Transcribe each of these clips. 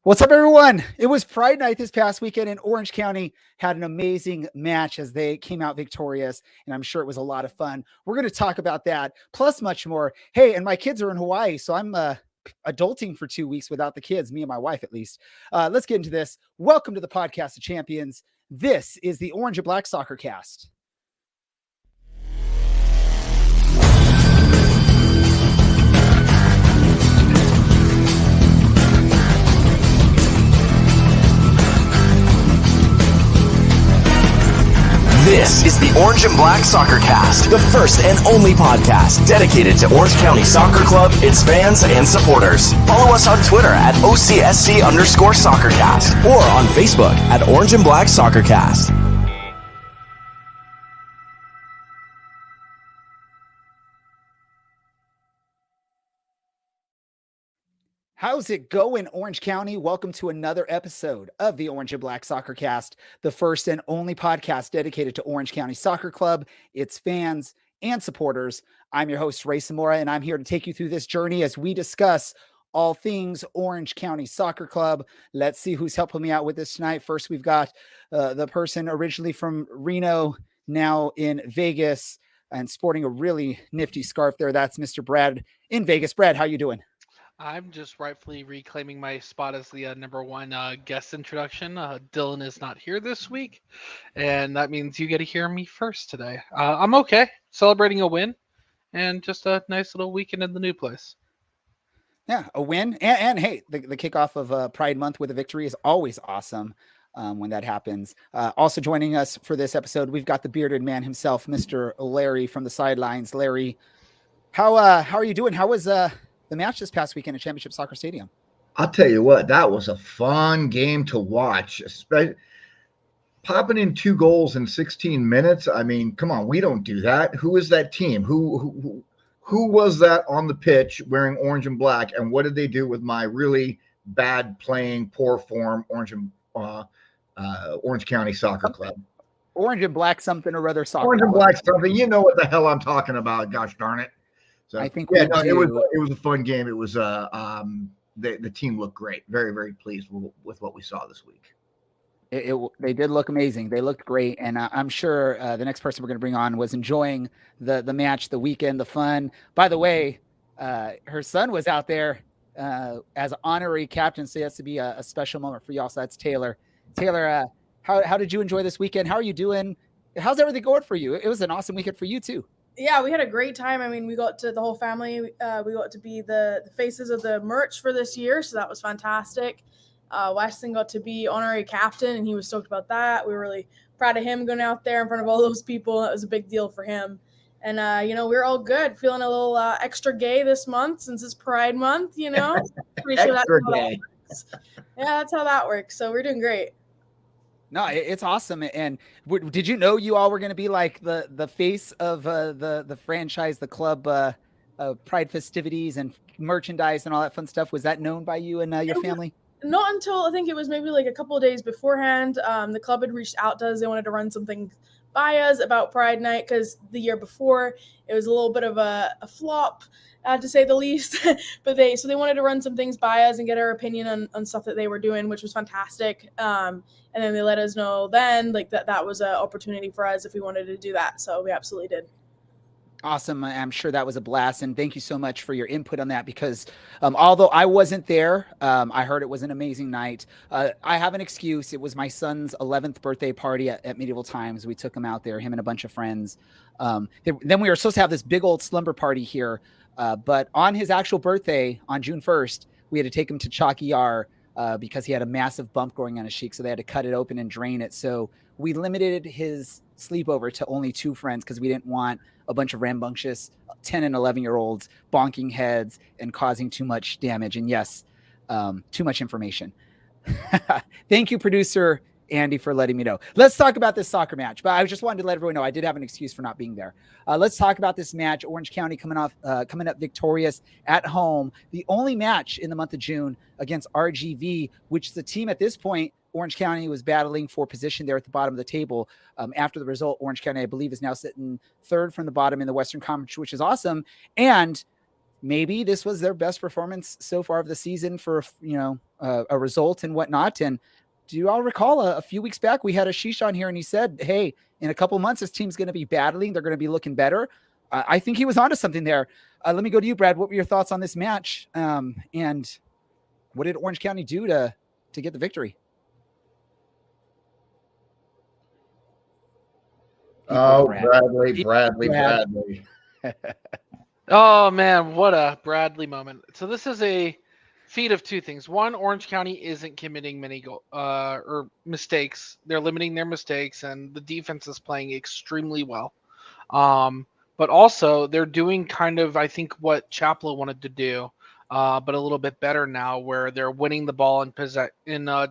What's up, everyone? It was Pride Night this past weekend, and Orange County had an amazing match as they came out victorious, and I'm sure it was a lot of fun. We're going to talk about that, plus much more. Hey, and my kids are in Hawaii, so I'm adulting for 2 weeks without the kids, me and my wife at least. Let's get into this. Welcome to the Podcast of Champions. This is the Orange and Black Soccer Cast. This is the Orange and Black Soccer Cast, the first and only podcast dedicated to Orange County Soccer Club, its fans, and supporters. Follow us on Twitter at OCSC_SoccerCast or on Facebook at Orange and Black Soccer Cast. How's it going, Orange County? Welcome to another episode of the Orange and Black Soccer Cast, the first and only podcast dedicated to Orange County Soccer Club, its fans, and supporters. I'm your host, Ray Zamora, and I'm here to take you through this journey as we discuss all things Orange County Soccer Club. Let's see who's helping me out with this tonight. First, we've got the person originally from Reno, now in Vegas, and sporting a really nifty scarf there. That's Mr. Brad in Vegas. Brad, how you doing? I'm just rightfully reclaiming my spot as the number one guest introduction. Dylan is not here this week, and that means you get to hear me first today. I'm okay, celebrating a win, and just a nice little weekend in the new place. Yeah, a win. And hey, the kickoff of Pride Month with a victory is always awesome when that happens. Also joining us for this episode, we've got the bearded man himself, Mr. Larry from the sidelines. Larry, how are you doing? How was the match this past weekend at Championship Soccer Stadium? I'll tell you what, that was a fun game to watch. Especially popping in 2 goals in 16 minutes. I mean, come on, we don't do that. Who is that team? Who was that on the pitch wearing orange and black? And what did they do with my really bad playing, poor form Orange County Soccer Club? Orange and black something or other soccer. Orange and black something. You know what the hell I'm talking about? Gosh darn it! So I think it was a fun game. It was the team looked great. Very, very pleased with what we saw this week. They did look amazing. They looked great, and I'm sure the next person we're going to bring on was enjoying the match, the weekend, the fun. By the way, her son was out there as honorary captain, so it has to be a special moment for y'all. So that's Taylor. Taylor, how did you enjoy this weekend? How are you doing? How's everything going for you? It was an awesome weekend for you too. Yeah, we had a great time. I mean, we got to the whole family. We got to be the faces of the merch for this year, so that was fantastic. Weston got to be honorary captain, and he was stoked about that. We were really proud of him going out there in front of all those people. That was a big deal for him. And, we're all good, feeling a little extra gay this month since it's Pride Month, Pretty sure that's how that works. Yeah, that's how that works. So we're doing great. No, it's awesome. And did you know you all were going to be like the face of the franchise, the club Pride festivities and merchandise and all that fun stuff? Was that known by you and your family? Not until I think it was maybe like a couple of days beforehand. The club had reached out to us. They wanted to run something by us about Pride Night because the year before it was a little bit of a flop, to say the least. But they wanted to run some things by us and get our opinion on stuff that they were doing, which was fantastic. And then they let us know then like that was an opportunity for us if we wanted to do that. So we absolutely did. Awesome. I'm sure that was a blast. And thank you so much for your input on that because although I wasn't there, I heard it was an amazing night. I have an excuse. It was my son's 11th birthday party at Medieval Times. We took him out there, him and a bunch of friends. Then we were supposed to have this big old slumber party here. But on his actual birthday on June 1st, we had to take him to Chalky ER because he had a massive bump growing on his cheek. So they had to cut it open and drain it. So we limited his sleepover to only 2 friends because we didn't want a bunch of rambunctious 10 and 11-year-olds bonking heads and causing too much damage. And yes, too much information. Thank you, producer Andy, for letting me know. Let's talk about this soccer match. But I just wanted to let everyone know I did have an excuse for not being there. Let's talk about this match. Orange County coming up victorious at home. The only match in the month of June against RGV, which is a team at this point Orange County was battling for position there at the bottom of the table. After the result, Orange County, I believe, is now sitting third from the bottom in the Western Conference, which is awesome. And maybe this was their best performance so far of the season for, a result and whatnot. And do you all recall a few weeks back, we had Ashish on here and he said, hey, in a couple months, this team's going to be battling. They're going to be looking better. I think he was onto something there. Let me go to you, Brad. What were your thoughts on this match? And what did Orange County do to get the victory? Oh, Bradley. Oh man, what a Bradley moment. So this is a feat of two things. One, Orange County isn't committing many or mistakes. They're limiting their mistakes, and the defense is playing extremely well. But also they're doing kind of, I think, what Chapel wanted to do, but a little bit better now, where they're winning the ball in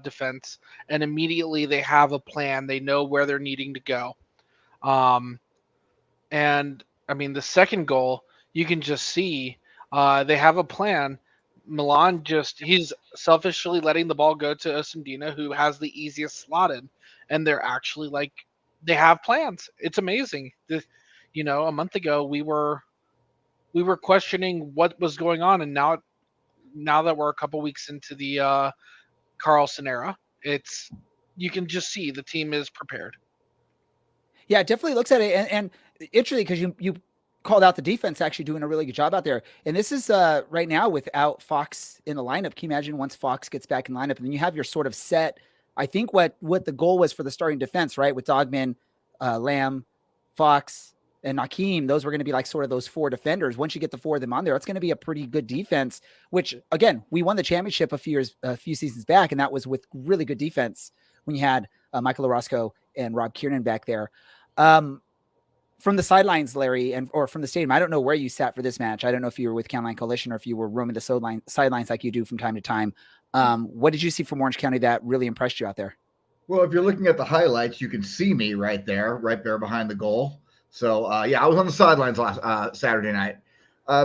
defense, and immediately they have a plan. They know where they're needing to go. And I mean, the second goal, you can just see they have a plan. Milan he's selfishly letting the ball go to Osundina, who has the easiest slot in, and they're actually they have plans. It's amazing. A month ago we were questioning what was going on, and now that we're a couple weeks into the Carlson era, you can just see the team is prepared. Yeah, it definitely looks at it, and interesting because you called out the defense actually doing a really good job out there. And this is right now without Fox in the lineup. Can you imagine once Fox gets back in the lineup, and then you have your sort of set, I think what the goal was for the starting defense, right? With Dogman, Lamb, Fox, and Nakeem, those were going to be like sort of those four defenders. Once you get the four of them on there, it's going to be a pretty good defense, which again, we won the championship a few seasons back. And that was with really good defense when you had Michael Orozco and Rob Kiernan back there. From the sidelines, Larry, or from the stadium, I don't know where you sat for this match. I don't know if you were with County Line Coalition or if you were roaming the sidelines like you do from time to time. What did you see from Orange County that really impressed you out there? Well, if you're looking at the highlights, you can see me right there behind the goal. So, I was on the sidelines last Saturday night. I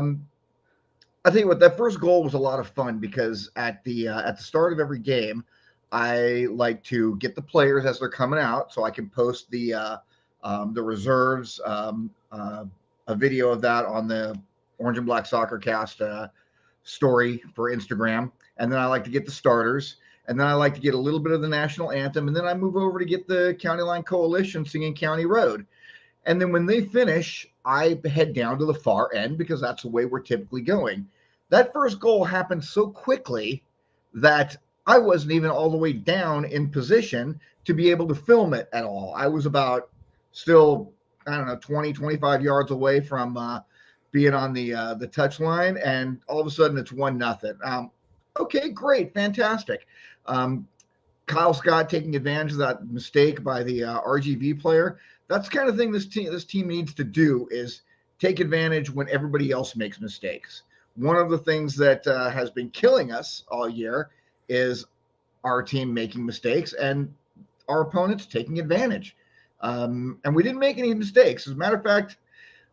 think that first goal was a lot of fun because at the start of every game, I like to get the players as they're coming out so I can post the reserves, a video of that on the Orange and Black Soccer Cast story for Instagram. And then I like to get the starters. And then I like to get a little bit of the national anthem. And then I move over to get the County Line Coalition singing County Road. And then when they finish, I head down to the far end because that's the way we're typically going. That first goal happened so quickly that I wasn't even all the way down in position to be able to film it at all. I was about still, 20, 25 yards away from being on the touch line, and all of a sudden it's 1-0. Okay, great, fantastic. Kyle Scott taking advantage of that mistake by the RGV player. That's the kind of thing this team needs to do, is take advantage when everybody else makes mistakes. One of the things that has been killing us all year is our team making mistakes and our opponents taking advantage. And we didn't make any mistakes. As a matter of fact,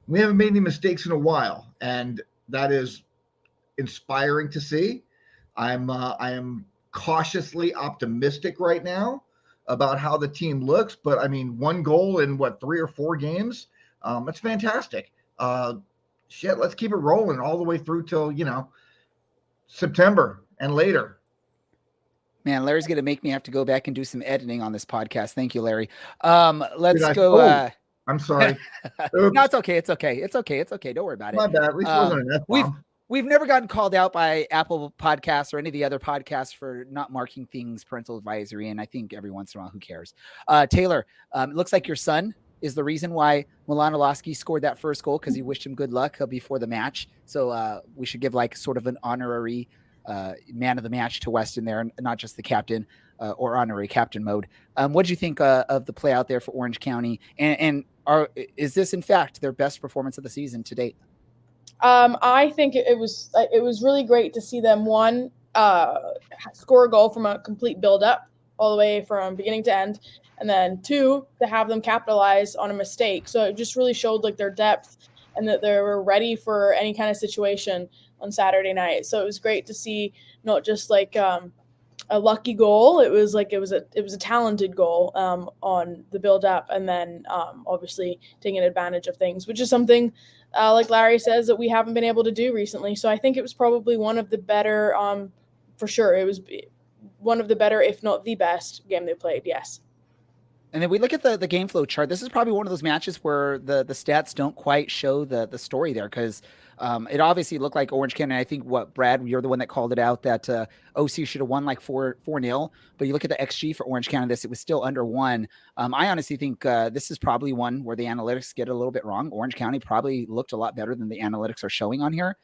we haven't made any mistakes in a while, and that is inspiring to see. I am cautiously optimistic right now about how the team looks, but I mean, one goal in 3 or 4 games, that's fantastic. Let's keep it rolling all the way through till September and later. Man, Larry's going to make me have to go back and do some editing on this podcast. Thank you, Larry. Let's go. I'm sorry. No, it's okay. It's okay. Don't worry about it. My bad. At least it wasn't an F-bomb. We've never gotten called out by Apple Podcasts or any of the other podcasts for not marking things parental advisory. And I think every once in a while, who cares? Taylor, it looks like your son is the reason why Milan Orlovsky scored that first goal, because he wished him good luck before the match. So we should give sort of an honorary man of the match to Weston there, and not just the captain or honorary captain mode. What did you think of the play out there for Orange County? And is this in fact their best performance of the season to date? I think it was really great to see them score a goal from a complete build-up all the way from beginning to end, and then 2, to have them capitalize on a mistake. So it just really showed their depth and that they were ready for any kind of situation on Saturday night. So it was great to see not just a a lucky goal. It was a talented goal on the build up, and then obviously taking advantage of things, which is something like Larry says that we haven't been able to do recently. So I think it was probably one of the better, for sure. It was one of the better, if not the best game they played. Yes. And then we look at the game flow chart. This is probably one of those matches where the stats don't quite show the story there, because it obviously looked like Orange County. I think Brad, you're the one that called it out, that OC should have won like 4-0. But you look at the XG for Orange County, it was still under 1. I honestly think this is probably one where the analytics get a little bit wrong. Orange County probably looked a lot better than the analytics are showing on here,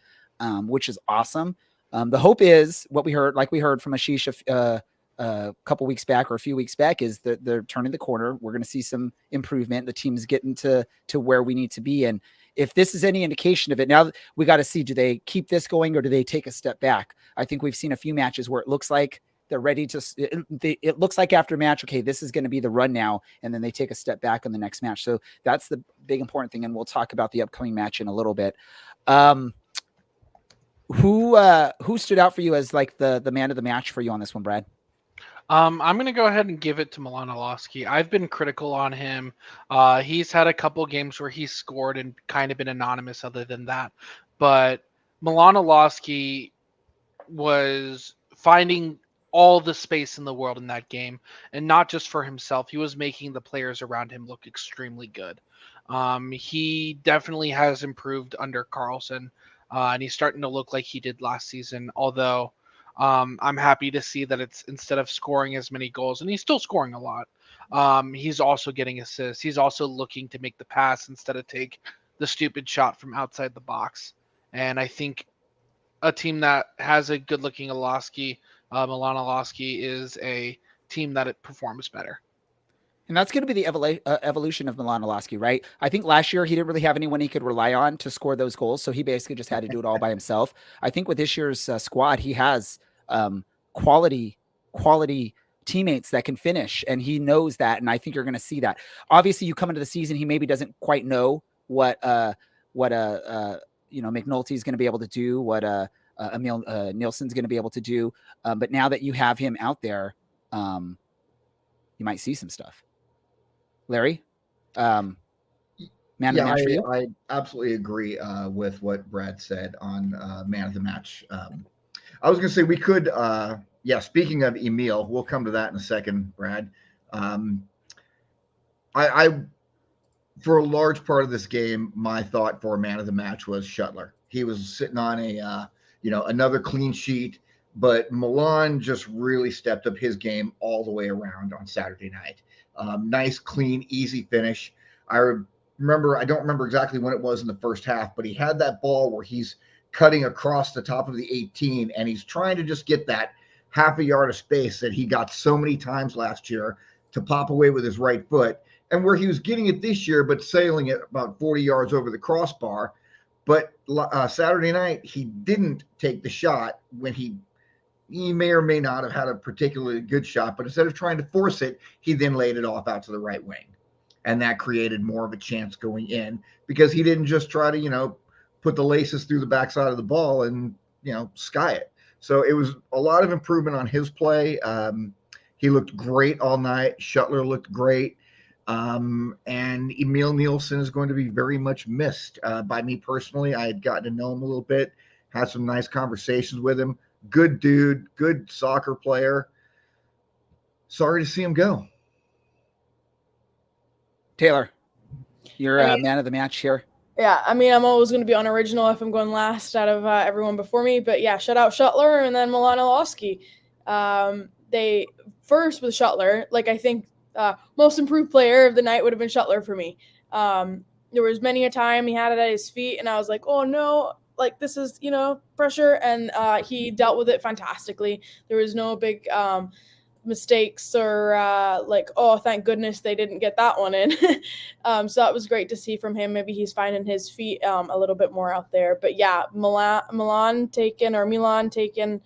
which is awesome. The hope is what we heard from Ashish a couple weeks back or a few weeks back, is that they're turning the corner. We're going to see some improvement. The team's getting to where we need to be. And if this is any indication of it, now we got to see, do they keep this going or do they take a step back? I think we've seen a few matches where it looks like they're ready to, it looks like after a match, okay, this is going to be the run now. And then they take a step back on the next match. So that's the big important thing. And we'll talk about the upcoming match in a little bit. Who stood out for you as like the man of the match for you on this one, Brad? I'm going to go ahead and give it to Milan Olowski. I've been critical on him. He's had a couple games where he's scored and kind of been anonymous other than that. But Milan Olowski was finding all the space in the world in that game, and not just for himself. He was making the players around him look extremely good. He definitely has improved under Carlson, and he's starting to look like he did last season, although I'm happy to see that it's, instead of scoring as many goals, and he's still scoring a lot, he's also getting assists. He's also looking to make the pass instead of take the stupid shot from outside the box. And I think a team that has a good-looking Milan Olowski is a team that it performs better. And that's going to be the evolution of Milan Olowski, right? I think last year he didn't really have anyone he could rely on to score those goals, so he basically just had to do it all by himself. I think with this year's squad, he has quality teammates that can finish, and he knows that, and I think you're going to see that. Obviously, you come into the season, he maybe doesn't quite know what McNulty is going to be able to do, what Emil Nielsen's going to be able to do, but now that you have him out there, you might see some stuff. Larry, man of the match for you? I absolutely agree with what Brad said on man of the match. I was going to say we could, speaking of Emil, we'll come to that in a second, Brad. I for a large part of this game, my thought for man of the match was Shuttler. He was sitting on another clean sheet, but Milan just really stepped up his game all the way around on Saturday night. Nice, clean, easy finish. I don't remember exactly when it was in the first half, but he had that ball where he's cutting across the top of the 18, and he's trying to just get that half a yard of space that he got so many times last year to pop away with his right foot, and where he was getting it this year, but sailing it about 40 yards over the crossbar. But Saturday night, he didn't take the shot when he may or may not have had a particularly good shot, but instead of trying to force it, he then laid it off out to the right wing. And that created more of a chance going in, because he didn't just try to, put the laces through the backside of the ball and, sky it. So it was a lot of improvement on his play. He looked great all night. Shuttler looked great. And Emil Nielsen is going to be very much missed by me personally. I had gotten to know him a little bit, had some nice conversations with him. Good dude, good soccer player. Sorry to see him go. Taylor, you're man of the match here. Yeah, I mean, I'm always going to be unoriginal if I'm going last out of everyone before me. But yeah, shout out Shuttler and then Milan Olowski. They first with Shuttler, I think most improved player of the night would have been Shuttler for me. There was many a time he had it at his feet, and I was like, oh no, this is, pressure. And he dealt with it fantastically. There was no big mistakes or oh, thank goodness they didn't get that one in. So that was great to see from him. Maybe he's finding his feet a little bit more out there. But yeah, Milan taking the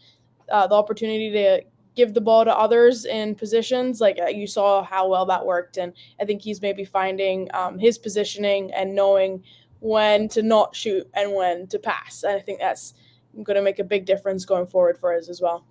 opportunity to give the ball to others in positions. You saw how well that worked. And I think he's maybe finding his positioning and knowing when to not shoot and when to pass. And I think that's going to make a big difference going forward for us as well.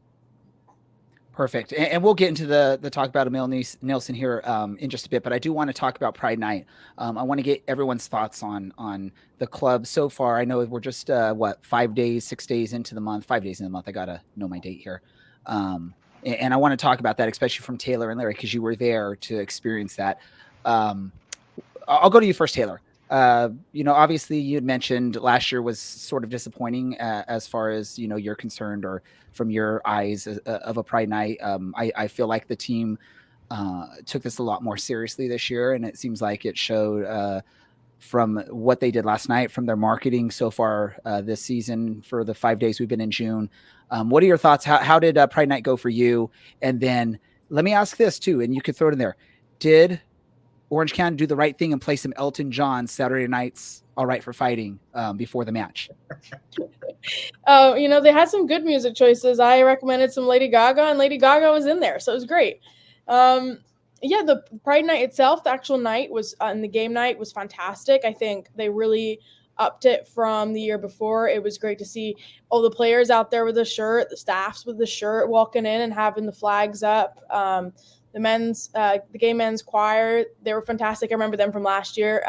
Perfect. And we'll get into the talk about Emil Nielsen here in just a bit, but I do want to talk about Pride Night. I want to get everyone's thoughts on the club so far. I know we're just 5 days, 6 days into the month, 5 days in the month. I gotta know my date here. And I want to talk about that, especially from Taylor and Larry, because you were there to experience that. I'll go to you first, Taylor. Obviously you had mentioned last year was sort of disappointing as far as, you're concerned, or from your eyes of a Pride Night. I feel like the team took this a lot more seriously this year, and it seems like it showed from what they did last night, from their marketing so far this season for the 5 days we've been in June. What are your thoughts? How did Pride Night go for you? And then let me ask this too, and you could throw it in there. Did Orange County do the right thing and play some Elton John Saturday Nights All Right for Fighting before the match? They had some good music choices. I recommended some Lady Gaga, and Lady Gaga was in there, so it was great. The Pride Night itself, the actual night was, and the game night was fantastic. I think they really upped it from the year before. It was great to see all the players out there with the shirt, the staffs with the shirt, walking in and having the flags up. The gay men's choir, they were fantastic. I remember them from last year.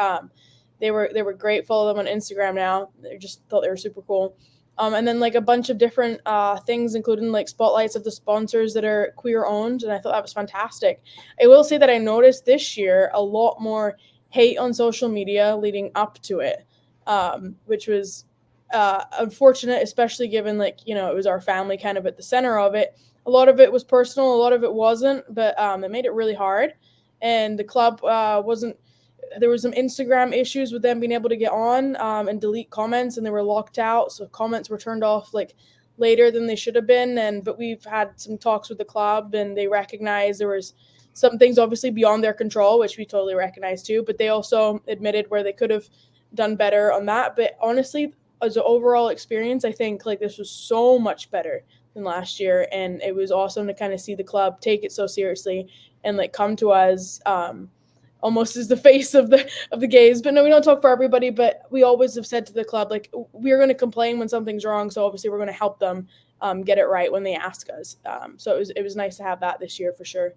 They were great. Follow them on Instagram now. They just thought they were super cool. And then like a bunch of different things, including like spotlights of the sponsors that are queer owned. And I thought that was fantastic. I will say that I noticed this year a lot more hate on social media leading up to it, which was unfortunate, especially given it was our family kind of at the center of it. A lot of it was personal, a lot of it wasn't, but it made it really hard. And the club there was some Instagram issues with them being able to get on and delete comments, and they were locked out. So comments were turned off later than they should have been. But we've had some talks with the club, and they recognize there was some things obviously beyond their control, which we totally recognize too. But they also admitted where they could have done better on that. But honestly, as an overall experience, I think this was so much better than last year, and it was awesome to kind of see the club take it so seriously and come to us almost as the face of the gays. But no, we don't talk for everybody, but we always have said to the club we're going to complain when something's wrong, so obviously we're going to help them get it right when they ask us. So it was nice to have that this year for sure.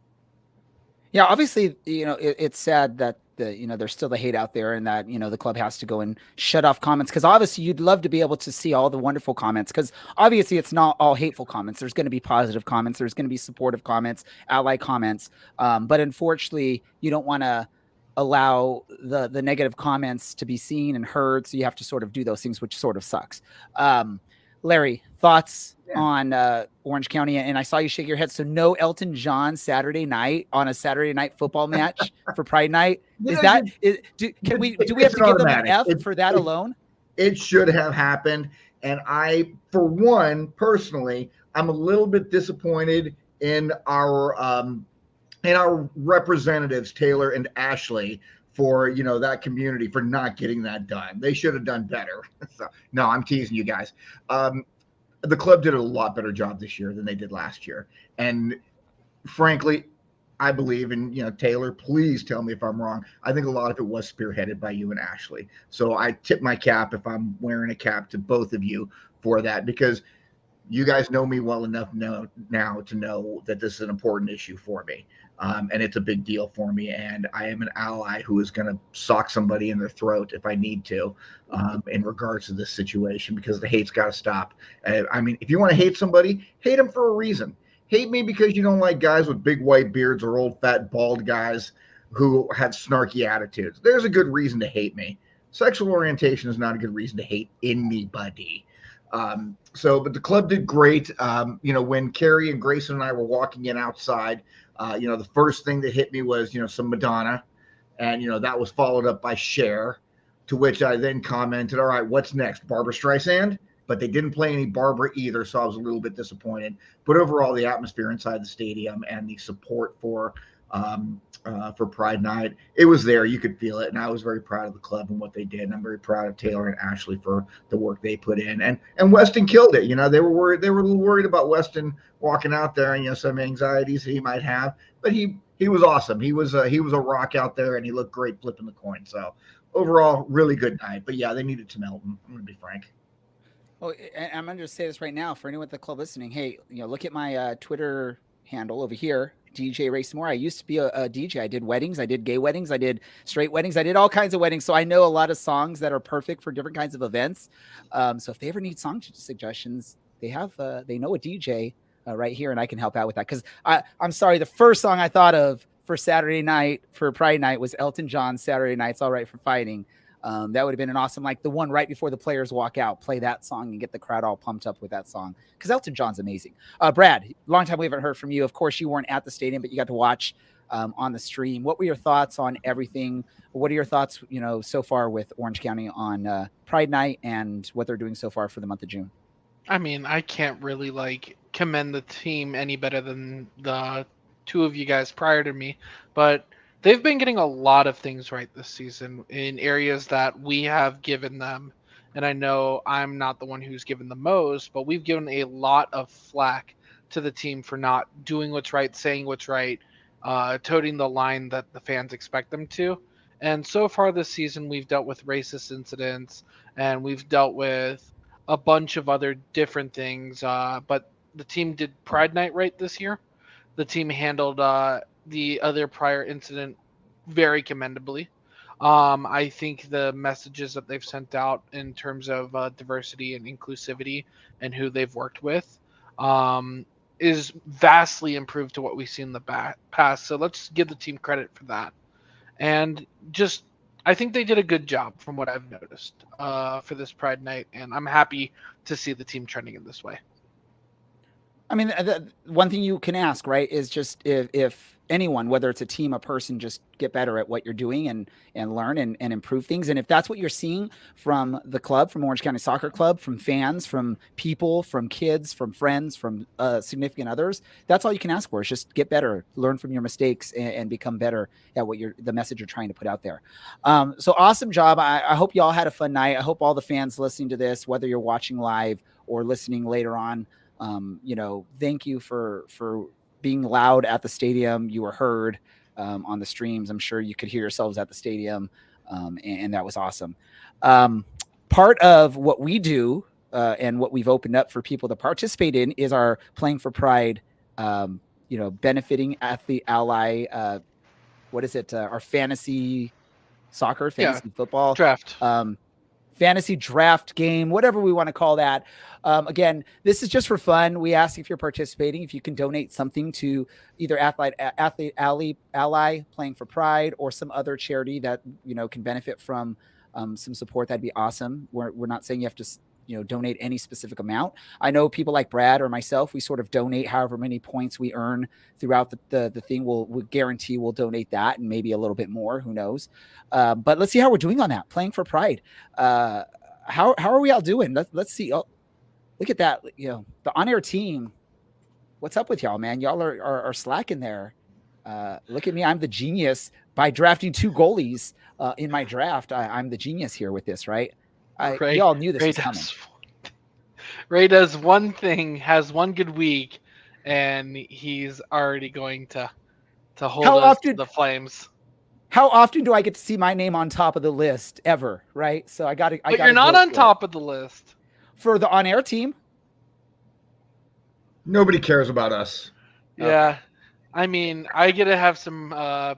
Yeah, obviously, it's sad that there's still the hate out there, and that, the club has to go and shut off comments, because obviously you'd love to be able to see all the wonderful comments, because obviously it's not all hateful comments. There's going to be positive comments. There's going to be supportive comments, ally comments. But unfortunately, you don't want to allow the negative comments to be seen and heard. So you have to sort of do those things, which sort of sucks. Larry, thoughts on Orange County? And I saw you shake your head. So no Elton John Saturday night on a Saturday night football match for Pride Night. Do we have to give them an F for that alone? It should have happened. And I, for one, personally, I'm a little bit disappointed in our representatives, Taylor and Ashley, for that community, for not getting that done. They should have done better. So, no, I'm teasing you guys. The club did a lot better job this year than they did last year. And frankly, I believe, and Taylor, please tell me if I'm wrong, I think a lot of it was spearheaded by you and Ashley. So I tip my cap, if I'm wearing a cap, to both of you for that, because you guys know me well enough now to know that this is an important issue for me. And it's a big deal for me. And I am an ally who is going to sock somebody in their throat if I need to, in regards to this situation, because the hate's got to stop. I mean, if you want to hate somebody, hate them for a reason. Hate me because you don't like guys with big white beards or old fat bald guys who have snarky attitudes. There's a good reason to hate me. Sexual orientation is not a good reason to hate anybody. But the club did great. When Carrie and Grayson and I were walking in outside, the first thing that hit me was, some Madonna, and, that was followed up by Cher, to which I then commented, all right, what's next? Barbara Streisand? But they didn't play any Barbara either, so I was a little bit disappointed. But overall, the atmosphere inside the stadium and the support for Pride Night, it was there. You could feel it, and I was very proud of the club and what they did. And I'm very proud of Taylor and Ashley for the work they put in. And Weston killed it. They were worried. They were a little worried about Weston walking out there, and some anxieties that he might have. But he was awesome. He was a rock out there, and he looked great flipping the coin. So overall, really good night. But yeah, they needed some Elton. I'm gonna be frank. Oh, and I'm going to say this right now for anyone at the club listening. Hey, look at my Twitter handle over here, DJ Ray Moore. I used to be a DJ. I did weddings. I did gay weddings. I did straight weddings. I did all kinds of weddings. So I know a lot of songs that are perfect for different kinds of events. So if they ever need song suggestions, they know a DJ right here, and I can help out with that. Because I'm sorry, the first song I thought of for Saturday night, for Pride Night, was Elton John's Saturday Night's All Right for Fighting. That would have been an awesome, like the one right before the players walk out, play that song and get the crowd all pumped up with that song. Because Elton John's amazing. Brad, long time we haven't heard from you. Of course, you weren't at the stadium, but you got to watch on the stream. What were your thoughts on everything? What are your thoughts, so far with Orange County on Pride Night and what they're doing so far for the month of June? I mean, I can't really commend the team any better than the two of you guys prior to me, but they've been getting a lot of things right this season in areas that we have given them. And I know I'm not the one who's given the most, but we've given a lot of flack to the team for not doing what's right, saying what's right, toting the line that the fans expect them to. And so far this season, we've dealt with racist incidents and we've dealt with a bunch of other different things. But the team did Pride Night right this year. The team handled the other prior incident very commendably. I think the messages that they've sent out in terms of diversity and inclusivity and who they've worked with is vastly improved to what we've seen in the past. So let's give the team credit for that. And I think they did a good job from what I've noticed for this Pride Night. And I'm happy to see the team trending in this way. I mean, one thing you can ask, right, is just if anyone, whether it's a team, a person, just get better at what you're doing and learn and improve things. And if that's what you're seeing from the club, from Orange County Soccer Club, from fans, from people, from kids, from friends, from significant others, that's all you can ask for is just get better, learn from your mistakes and become better at what the message you're trying to put out there. So awesome job. I hope you all had a fun night. I hope all the fans listening to this, whether you're watching live or listening later on, thank you for being loud at the stadium. You were heard on the streams. I'm sure you could hear yourselves at the stadium, and that was awesome. Part of what we do and what we've opened up for people to participate in is our Playing for Pride, benefiting Athlete Ally. What is it? Our fantasy soccer, fantasy football draft. Fantasy draft game, whatever we want to call that. Again, this is just for fun. We ask if you're participating, if you can donate something to either Athlete Ally, Playing for Pride, or some other charity that can benefit from some support. That'd be awesome. We're not saying you have to donate any specific amount. I know people like Brad or myself, we sort of donate however many points we earn throughout the thing. We'll guarantee we'll donate that and maybe a little bit more, who knows. But let's see how we're doing on that. Playing for Pride. How are we all doing? Let's see. Oh, look at that. The on-air team. What's up with y'all, man? Y'all are slacking there. Look at me. I'm the genius by drafting 2 goalies in my draft. I'm the genius here with this, right? We all knew this was coming. Ray does one thing, has one good week, and he's already going to hold us to the flames. How often do I get to see my name on top of the list ever? Right. So I got to. But you're not on top of the list for the on-air team. Nobody cares about us. Yeah. Okay. I mean, I get to have some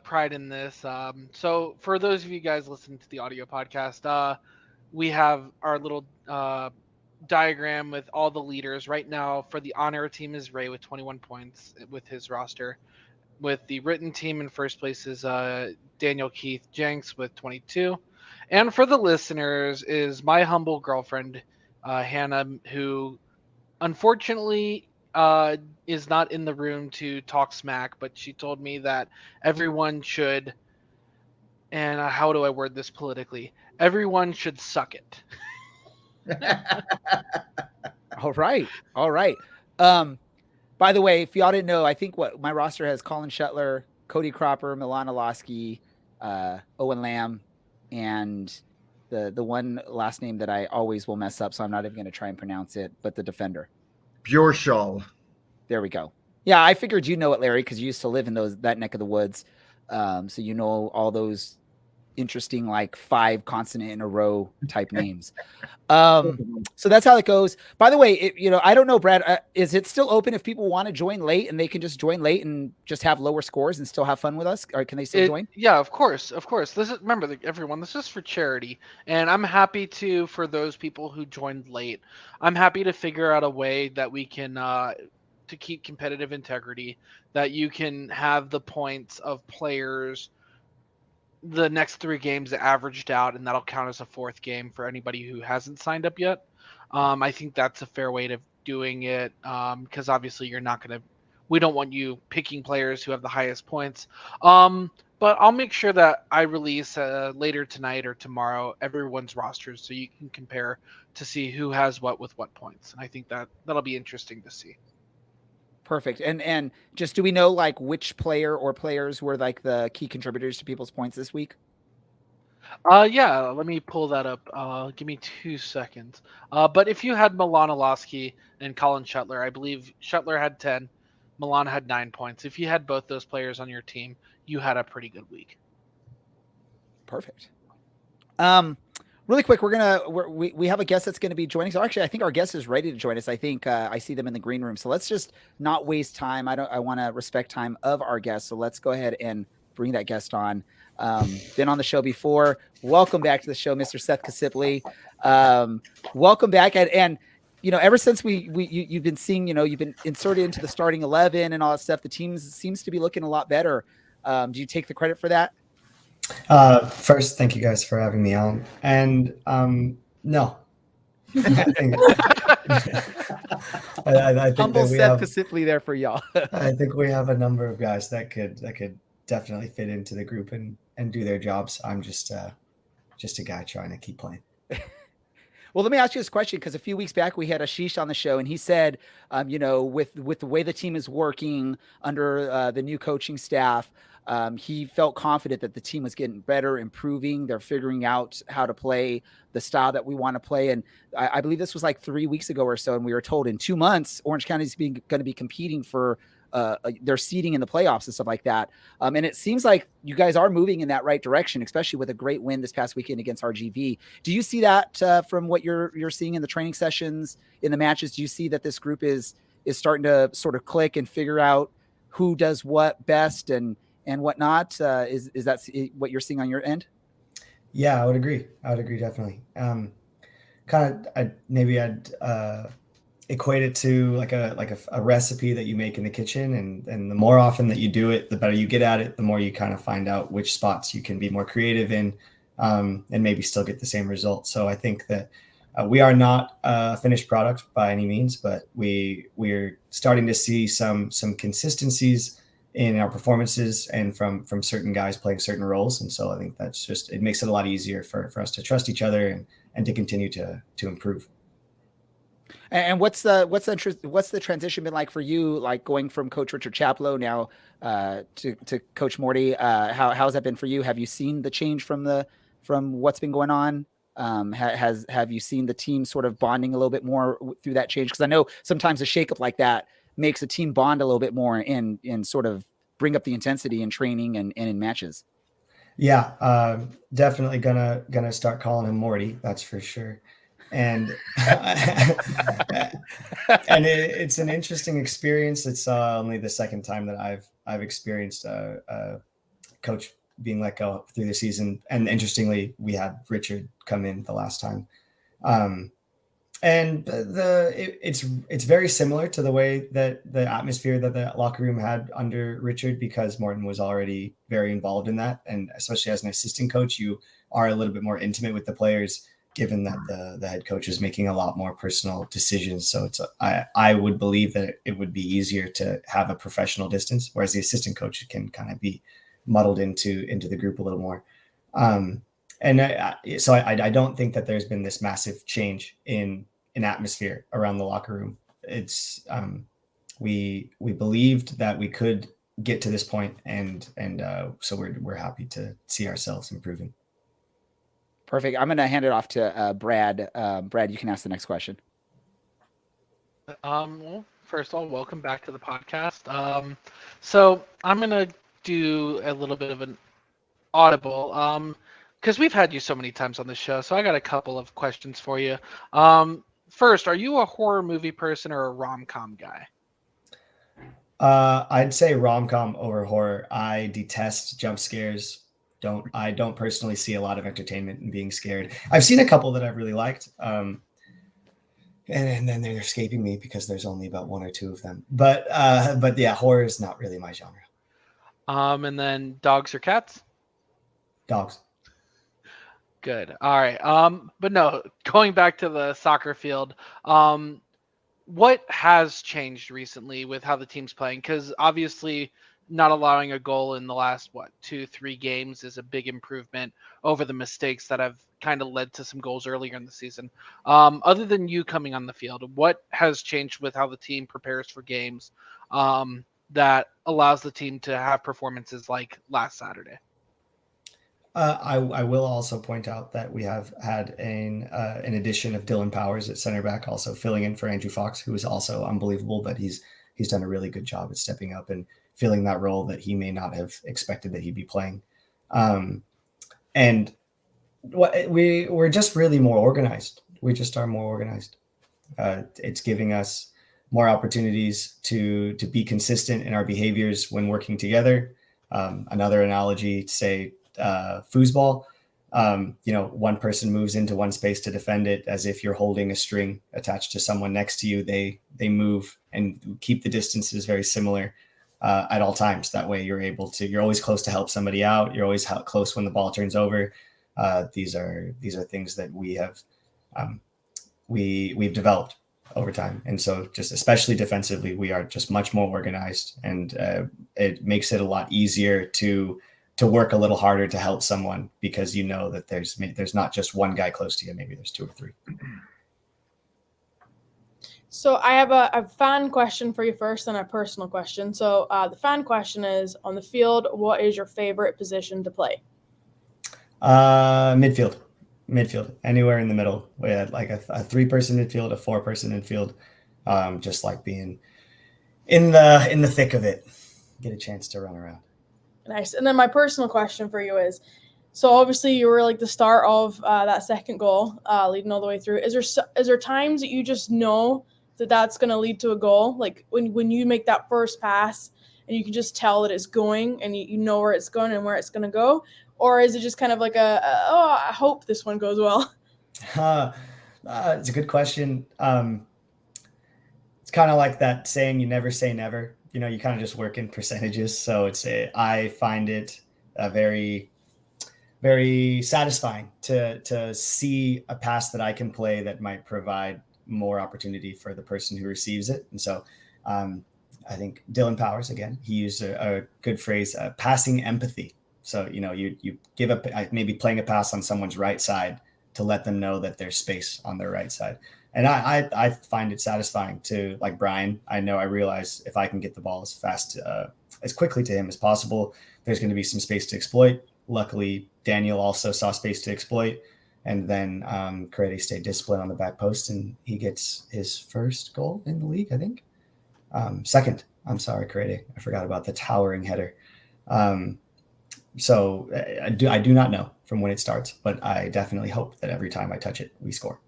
pride in this. So for those of you guys listening to the audio podcast, we have our little diagram with all the leaders. Right now, for the on-air team is Ray with 21 points with his roster. With the written team in first place is Daniel Keith Jenks with 22. And for the listeners is my humble girlfriend, Hannah, who unfortunately is not in the room to talk smack, but she told me that everyone should, and how do I word this politically? Everyone should suck it. All right. By the way, if y'all didn't know, I think what my roster has Colin Shetler, Cody Cropper, Milana Lasky, Owen Lamb, and the one last name that I always will mess up, so I'm not even going to try and pronounce it, but the defender. Bjorshal. There we go. Yeah, I figured you know it, Larry, because you used to live in that neck of the woods. So you know all those interesting 5 consonant in a row type names. So that's how it goes. By the way, I don't know, Brad, is it still open if people want to join late and they can just join late and just have lower scores and still have fun with us? Or can they still join? Yeah, of course. This is, remember, everyone, this is for charity, and I'm happy to, for those people who joined late, I'm happy to figure out a way that we can to keep competitive integrity, that you can have the points of players the next 3 games averaged out, and that'll count as a 4th game for anybody who hasn't signed up yet. I think that's a fair way of doing it, because obviously we don't want you picking players who have the highest points. But I'll make sure that I release later tonight or tomorrow everyone's rosters so you can compare to see who has what with what points. And I think that'll be interesting to see. Perfect. And just, do we know like which player or players were like the key contributors to people's points this week? Yeah, let me pull that up. Give me 2 seconds. But if you had Milan Olaski and Colin Shuttler, I believe Shuttler had 10, Milan had 9 points. If you had both those players on your team, you had a pretty good week. Perfect. Really quick, we have a guest that's going to be joining. So actually, I think our guest is ready to join us. I think I see them in the green room. So let's just not waste time. I want to respect time of our guest. So let's go ahead and bring that guest on. Been on the show before. Welcome back to the show, Mr. Seth Casiple. Welcome back. And ever since you've been seeing, you've been inserted into the starting 11 and all that stuff, the team seems to be looking a lot better. Do you take the credit for that? First, thank you guys for having me on. And no, I think, I think humble that we Seth have Casiple there for y'all. I think we have a number of guys that could definitely fit into the group and do their jobs. I'm just a guy trying to keep playing. Well, let me ask you this question, because a few weeks back we had Ashish on the show, and he said, with the way the team is working under the new coaching staff, he felt confident that the team was getting better, improving. They're figuring out how to play the style that we want to play. And I believe this was like 3 weeks ago or so, and we were told in 2 months Orange County is going to be competing for their seeding in the playoffs and stuff like that. And it seems like you guys are moving in that right direction, especially with a great win this past weekend against RGV. Do you see that from what you're seeing in the training sessions, in the matches? Do you see that this group is starting to sort of click and figure out who does what best and whatnot? Is that what you're seeing on your end? Yeah, I would agree. Definitely. I'd equate it to like a recipe that you make in the kitchen, and the more often that you do it, the better you get at it, the more you kind of find out which spots you can be more creative in, and maybe still get the same result. So I think that we are not a finished product by any means, but we're starting to see some consistencies in our performances and from certain guys playing certain roles. And so I think it makes it a lot easier for us to trust each other and to continue to improve. And what's the transition been like for you, like going from Coach Richard Chaplow now to Coach Morty? How's that been for you? Have you seen the change from what's been going on? Have you seen the team sort of bonding a little bit more through that change? Because I know sometimes a shakeup like that makes a team bond a little bit more and sort of bring up the intensity in training and in matches. Yeah, definitely gonna start calling him Morty. That's for sure. And it's an interesting experience. It's only the second time that I've experienced a coach being let go through the season. And interestingly, we had Richard come in the last time. And it's very similar to the way that the atmosphere that the locker room had under Richard, because Morton was already very involved in that. And especially as an assistant coach, you are a little bit more intimate with the players, given that the head coach is making a lot more personal decisions. So I would believe that it would be easier to have a professional distance, whereas the assistant coach can kind of be muddled into the group a little more. So I don't think that there's been this massive change in atmosphere around the locker room. It's we believed that we could get to this point, and so we're happy to see ourselves improving. Perfect. I'm going to hand it off to Brad. Brad, you can ask the next question. Well, first of all, welcome back to the podcast. So I'm going to do a little bit of an audible, because we've had you so many times on the show. So I got a couple of questions for you. first, are you a horror movie person or a rom-com guy? I'd say rom-com over horror. I detest jump scares. I don't personally see a lot of entertainment in being scared. I've seen a couple that I've really liked. And then they're escaping me because there's only about one or two of them. But yeah, horror is not really my genre. And then dogs or cats? Dogs. Good. All right. But no, going back to the soccer field, what has changed recently with how the team's playing? Because obviously, not allowing a goal in the last 2-3 games is a big improvement over the mistakes that have kind of led to some goals earlier in the season. Other than you coming on the field, what has changed with how the team prepares for games that allows the team to have performances like last Saturday? I will also point out that we have had an addition of Dylan Powers at center back, also filling in for Andrew Fox, who is also unbelievable, but he's done a really good job at stepping up and filling that role that he may not have expected that he'd be playing. And we're just really more organized. We just are more organized. It's giving us more opportunities to be consistent in our behaviors when working together. Another analogy, say, foosball, one person moves into one space to defend it as if you're holding a string attached to someone next to you. They move and keep the distances very similar at all times. That way you're always close to help somebody out. You're always close when the ball turns over. These are things that we have we've developed over time. And so just especially defensively, we are just much more organized, and it makes it a lot easier to work a little harder to help someone, because you know that there's not just one guy close to you. Maybe there's two or three. So I have a fan question for you first and a personal question. So the fan question is, on the field, what is your favorite position to play? Midfield, anywhere in the middle. We had like a 3-person midfield, a 4-person midfield. Just like being in the thick of it, get a chance to run around. Nice. And then my personal question for you is, so obviously you were like the start of that second goal, leading all the way through. Is there times that you just know that that's going to lead to a goal? Like when you make that first pass and you can just tell that it's going, and you know where it's going and where it's going to go? Or is it just kind of like I hope this one goes well? It's a good question. It's kind of like that saying, you never say never. You kind of just work in percentages. So I find it very, very satisfying to see a pass that I can play that might provide more opportunity for the person who receives it. And so I think Dylan Powers, again, he used a good phrase, passing empathy. So, you give up, maybe playing a pass on someone's right side to let them know that there's space on their right side. And I find it satisfying to, like Brian, I realize if I can get the ball as quickly to him as possible, there's going to be some space to exploit. Luckily, Daniel also saw space to exploit. And then Carede stayed disciplined on the back post, and he gets his first goal in the league, I think. Second, I'm sorry, Carede. I forgot about the towering header. So I do not know from when it starts, but I definitely hope that every time I touch it, we score.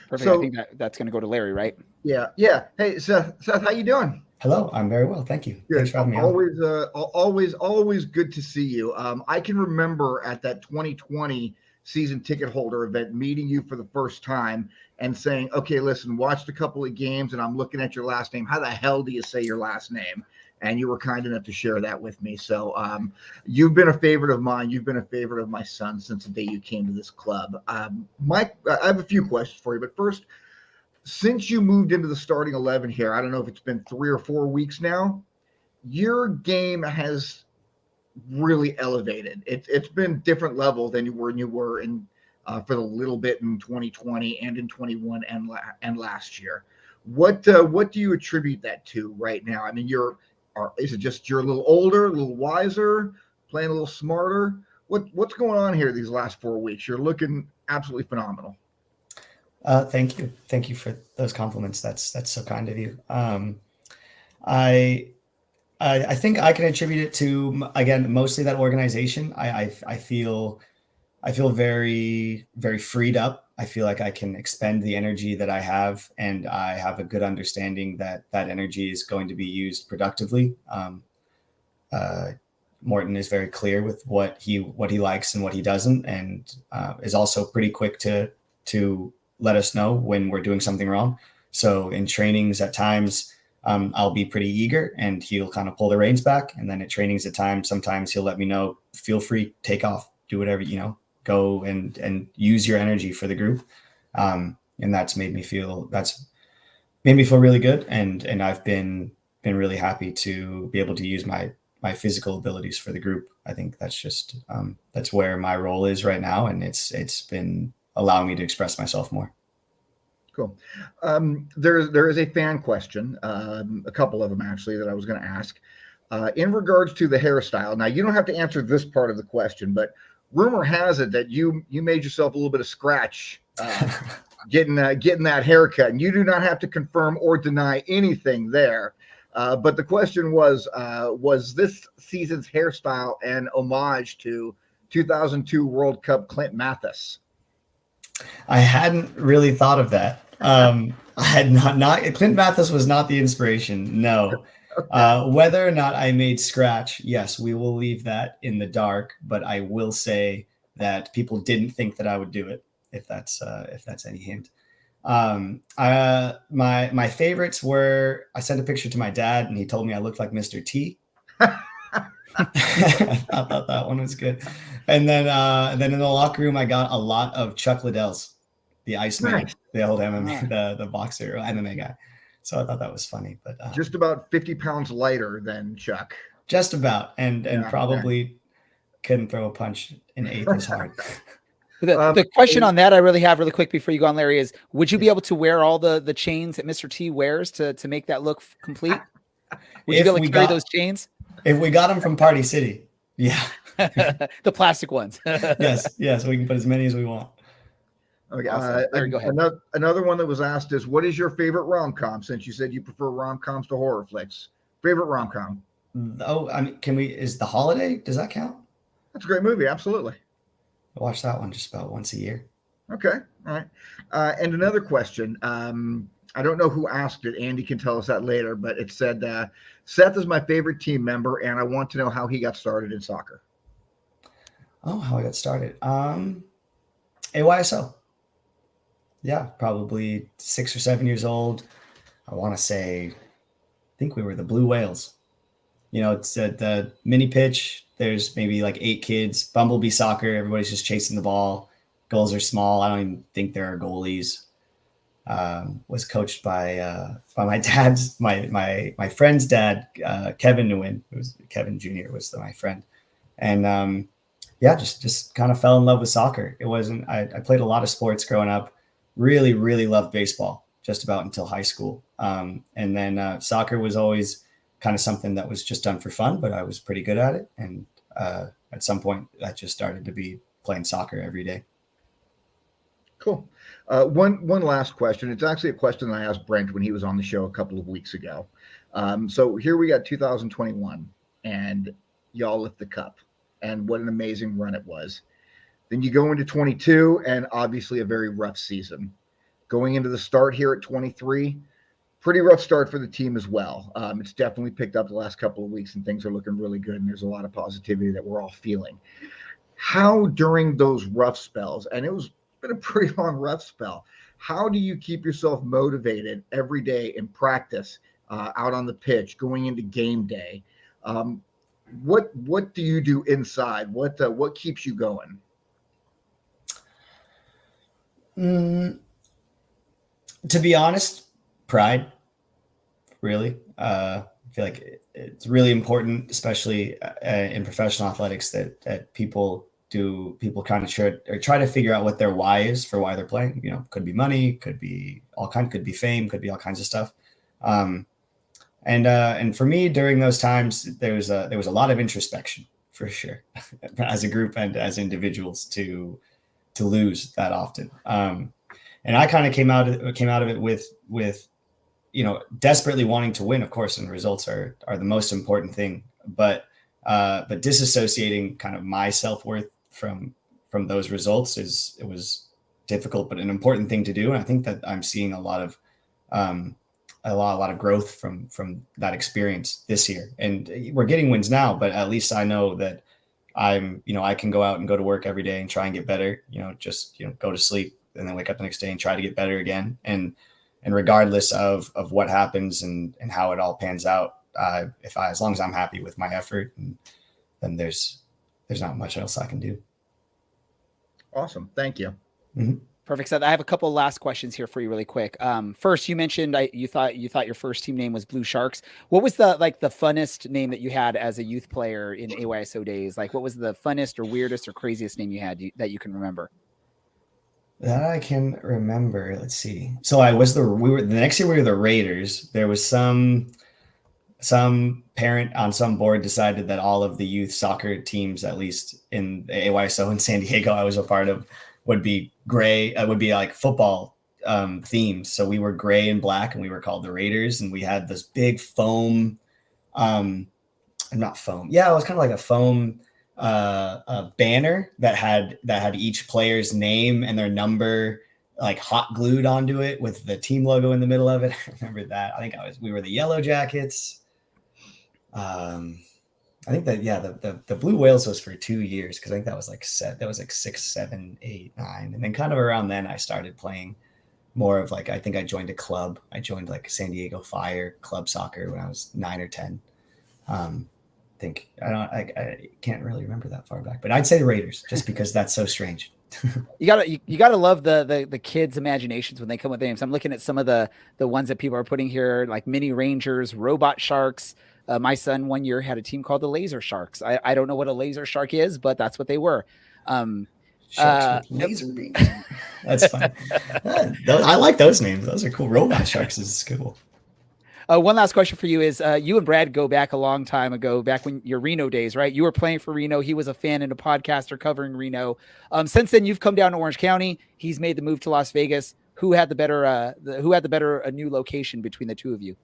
Perfect. I think that's going to go to Larry, right? Yeah. Hey, Seth, how you doing? Hello, I'm very well, thank you. Good. Thanks for having me on. Always good to see you. I can remember at that 2020 season ticket holder event meeting you for the first time and saying, "Okay, listen, watched a couple of games, and I'm looking at your last name. How the hell do you say your last name?" And you were kind enough to share that with me. So you've been a favorite of mine. You've been a favorite of my son since the day you came to this club. Mike, I have a few questions for you. But first, since you moved into the starting 11 here, I don't know if it's been 3 or 4 weeks now, your game has really elevated. It's been different level than you were in for the little bit in 2020 and in 21 and last year. What do you attribute that to right now? I mean, is it just you're a little older, a little wiser, playing a little smarter? What's going on here these last 4 weeks? You're looking absolutely phenomenal. Thank you for those compliments. That's so kind of you. I think I can attribute it to, again, mostly that organization. I feel very, very freed up. I feel like I can expend the energy that I have, and I have a good understanding that that energy is going to be used productively. Morton is very clear with what he likes and what he doesn't, and is also pretty quick to let us know when we're doing something wrong. So in trainings at times, I'll be pretty eager, and he'll kind of pull the reins back. And then at trainings at times, sometimes he'll let me know, feel free, take off, do whatever, go and use your energy for the group. And that's made me feel really good. And I've been really happy to be able to use my physical abilities for the group. I think that's just, that's where my role is right now. And it's been allowing me to express myself more. Cool. There is a fan question, a couple of them actually, that I was going to ask. In regards to the hairstyle, now you don't have to answer this part of the question, but rumor has it that you made yourself a little bit of scratch getting that haircut, and you do not have to confirm or deny anything there. But the question was this season's hairstyle an homage to 2002 World Cup Clint Mathis? I hadn't really thought of that. I had not Clint Mathis was not the inspiration. No. Okay. Whether or not I made scratch, yes, we will leave that in the dark. But I will say that people didn't think that I would do it. If that's any hint. My favorites were, I sent a picture to my dad and he told me I looked like Mr. T. I thought that one was good. And then in the locker room, I got a lot of Chuck Liddell's, the Iceman, nice. The old MMA, the boxer, MMA guy. So I thought that was funny. But just about 50 pounds lighter than Chuck. Just about, and probably couldn't throw a punch in eighth as hard. The question on that I really have really quick before you go on, Larry, is would you be able to wear all the chains that Mr. T wears to make that look complete? Would you be able to carry those chains? If we got them from Party City, yeah. The plastic ones. yes, we can put as many as we want. Okay, awesome. Larry, go ahead. Another one that was asked is, what is your favorite rom-com, since you said you prefer rom-coms to horror flicks? Favorite rom-com? Oh, I mean, is The Holiday, does that count? That's a great movie, absolutely. I watch that one just about once a year. Okay. All right. And another question. I don't know who asked it. Andy can tell us that later, but it said, Seth is my favorite team member, and I want to know how he got started in soccer. Oh, how I got started. AYSO. Yeah, probably 6 or 7 years old. I want to say, I think we were the Blue Whales. It's at the mini pitch. There's maybe like 8 kids, Bumblebee soccer. Everybody's just chasing the ball. Goals are small. I don't even think there are goalies. Was coached by my dad's, my friend's dad, Kevin Nguyen. It was Kevin Jr. was my friend. And just kind of fell in love with soccer. It wasn't, I played a lot of sports growing up, really, really loved baseball just about until high school. And then soccer was always kind of something that was just done for fun, but I was pretty good at it. And at some point I just started to be playing soccer every day. Cool. One last question. It's actually a question I asked Brent when he was on the show a couple of weeks ago. So here we got 2021 and y'all lift the cup, and what an amazing run it was. Then you go into 22 and obviously a very rough season. Going into the start here at 23, pretty rough start for the team as well. It's definitely picked up the last couple of weeks and things are looking really good. And there's a lot of positivity that we're all feeling. How during those rough spells, and it's been a pretty long rough spell, how do you keep yourself motivated every day in practice, out on the pitch, going into game day? What do you do inside? What keeps you going? To be honest, pride, really. I feel like it's really important, especially in professional athletics, that people kind of try to figure out what their why is for why they're playing. Could be money, could be could be fame, could be all kinds of stuff. And for me during those times, there was a lot of introspection for sure, as a group and as individuals to lose that often. And I kind of came out of it with desperately wanting to win, of course, and results are the most important thing, but disassociating kind of my self-worth from from those results it was difficult, but an important thing to do. And I think that I'm seeing a lot of growth from that experience this year. And we're getting wins now, but at least I know that I can go out and go to work every day and try and get better, just, go to sleep and then wake up the next day and try to get better again. And regardless of what happens and how it all pans out, as long as I'm happy with my effort, then there's not much else I can do. Awesome. Thank you. Mm-hmm. Perfect. So I have a couple last questions here for you really quick. First, you mentioned you thought your first team name was Blue Sharks. What was the funnest name that you had as a youth player in AYSO days? Like, what was the funnest or weirdest or craziest name you had that you can remember? That I can remember. Let's see. So the next year we were the Raiders. There was some parent on some board decided that all of the youth soccer teams, at least in the AYSO in San Diego I was a part of, would be gray, would be like football themed. So we were gray and black and we were called the Raiders, and we had this big foam, not foam. Yeah, it was kind of like a foam a banner that had each player's name and their number like hot glued onto it with the team logo in the middle of it. I remember that. I think we were the Yellow Jackets. I think that, yeah, the Blue Whales was for 2 years, because I think that was like 6, 7, 8, 9. And then kind of around then I started playing more of I think I joined a club. I joined like San Diego Fire club soccer when I was 9 or 10. I can't really remember that far back, but I'd say the Raiders just because that's so strange. You gotta love the kids' imaginations when they come with names. I'm looking at some of the ones that people are putting here, like Mini Rangers, Robot Sharks. My son 1 year had a team called the Laser Sharks. I don't know what a laser shark is, but that's what they were. Sharks with laser beams. That's fun. I like those names. Those are cool. Robot Sharks is cool. One last question for you is, you and Brad go back a long time ago, back when your Reno days, right? You were playing for Reno. He was a fan and a podcaster covering Reno. Since then, you've come down to Orange County. He's made the move to Las Vegas. Who had the better new location between the two of you?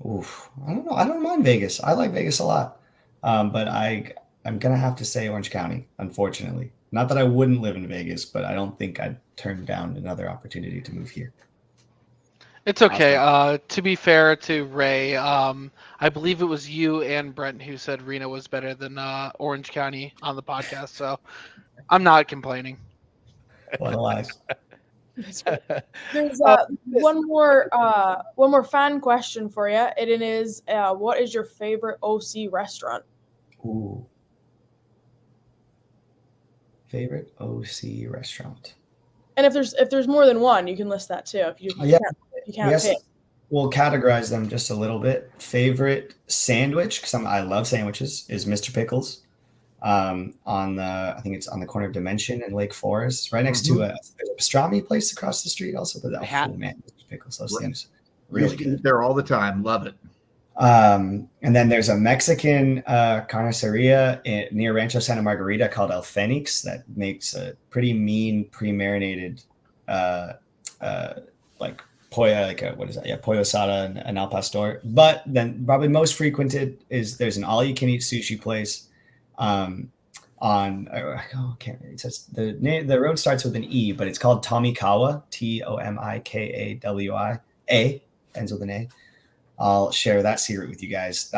Oof, I don't know. I don't mind Vegas. I like Vegas a lot. But I'm going to have to say Orange County, unfortunately. Not that I wouldn't live in Vegas, but I don't think I'd turn down another opportunity to move here. It's okay. To be fair to Ray, I believe it was you and Brent who said Reno was better than Orange County on the podcast, so I'm not complaining. What a life. There's one more fan question for you. It is, what is your favorite OC restaurant? Ooh. Favorite OC restaurant. And if there's more than one, you can list that too. If you can't pick. We'll categorize them just a little bit. Favorite sandwich, because I love sandwiches, is Mr. Pickles. I think it's on the corner of Dimension and Lake Forest, right next to a pastrami place across the street also. But man, Mr. Pickles, those things really good. There all the time. Love it. And then there's a Mexican carniceria near Rancho Santa Margarita called El Fenix that makes a pretty mean pre-marinated pollo asada and al pastor. But then probably most frequented is there's an all-you-can-eat sushi place it says the road starts with an E, but it's called Tomikawa, Tomikawa, ends with an A. I'll share that secret with you guys.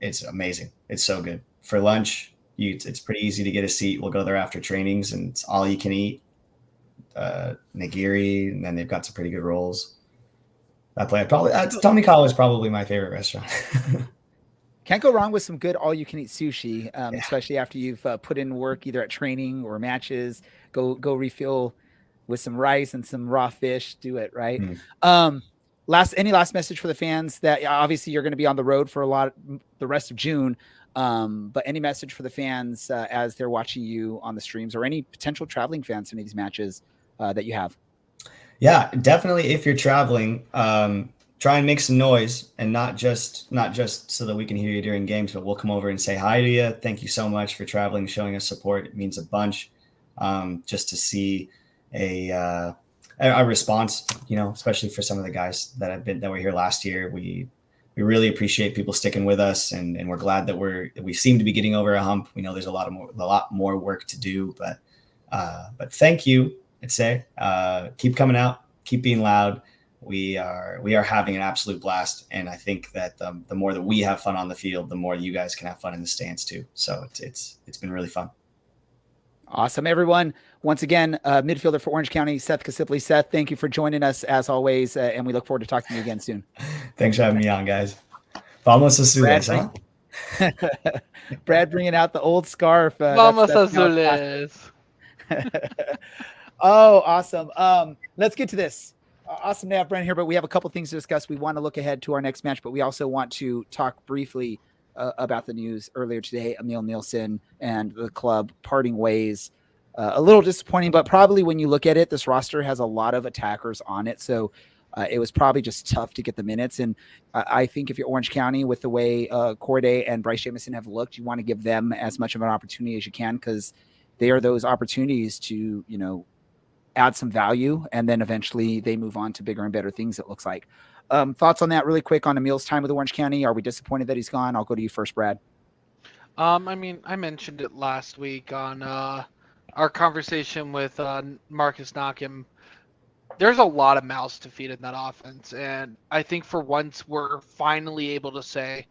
It's amazing. It's so good. For lunch, it's pretty easy to get a seat. We'll go there after trainings, and it's all you can eat. Nigiri, and then they've got some pretty good rolls. Tomikawa is probably my favorite restaurant. Can't go wrong with some good all-you-can-eat sushi, especially after you've put in work either at training or matches. Go refill with some rice and some raw fish. Do it, right? Any last message for the fans? That obviously you're going to be on the road for the rest of June, but any message for the fans as they're watching you on the streams, or any potential traveling fans in these matches that you have? Yeah, definitely. If you're traveling, try and make some noise, and not just so that we can hear you during games, but we'll come over and say hi to you. Thank you so much for traveling, showing us support. It means a bunch. Just to see a response, especially for some of the guys that were here last year. We we really appreciate people sticking with us, and we're glad that we seem to be getting over a hump. We know there's a lot more work to do, but thank you. I'd say keep coming out, keep being loud. We are having an absolute blast, and I think that the more that we have fun on the field, the more you guys can have fun in the stands too. So it's been really fun. Awesome, everyone. Once again, midfielder for Orange County, Seth Casiple. Seth, thank you for joining us as always, and we look forward to talking to you again soon. Thanks for having me on, guys. Vamos azules, huh? Brad bringing out the old scarf. Vamos azules. Oh, awesome. Let's get to this. Awesome to have Brent here, but we have a couple things to discuss. We want to look ahead to our next match, but we also want to talk briefly about the news earlier today. Emil Nielsen and the club parting ways. A little disappointing, but probably when you look at it, this roster has a lot of attackers on it. So it was probably just tough to get the minutes. And I think if you're Orange County, with the way Corday and Bryce Jamison have looked, you want to give them as much of an opportunity as you can, because they are those opportunities to, add some value, and then eventually they move on to bigger and better things, it looks like. Thoughts on that really quick on Emil's time with Orange County? Are we disappointed that he's gone? I'll go to you first, Brad. I mentioned it last week on our conversation with Marcus Knockham. There's a lot of mouths to feed in that offense, and I think for once we're finally able to say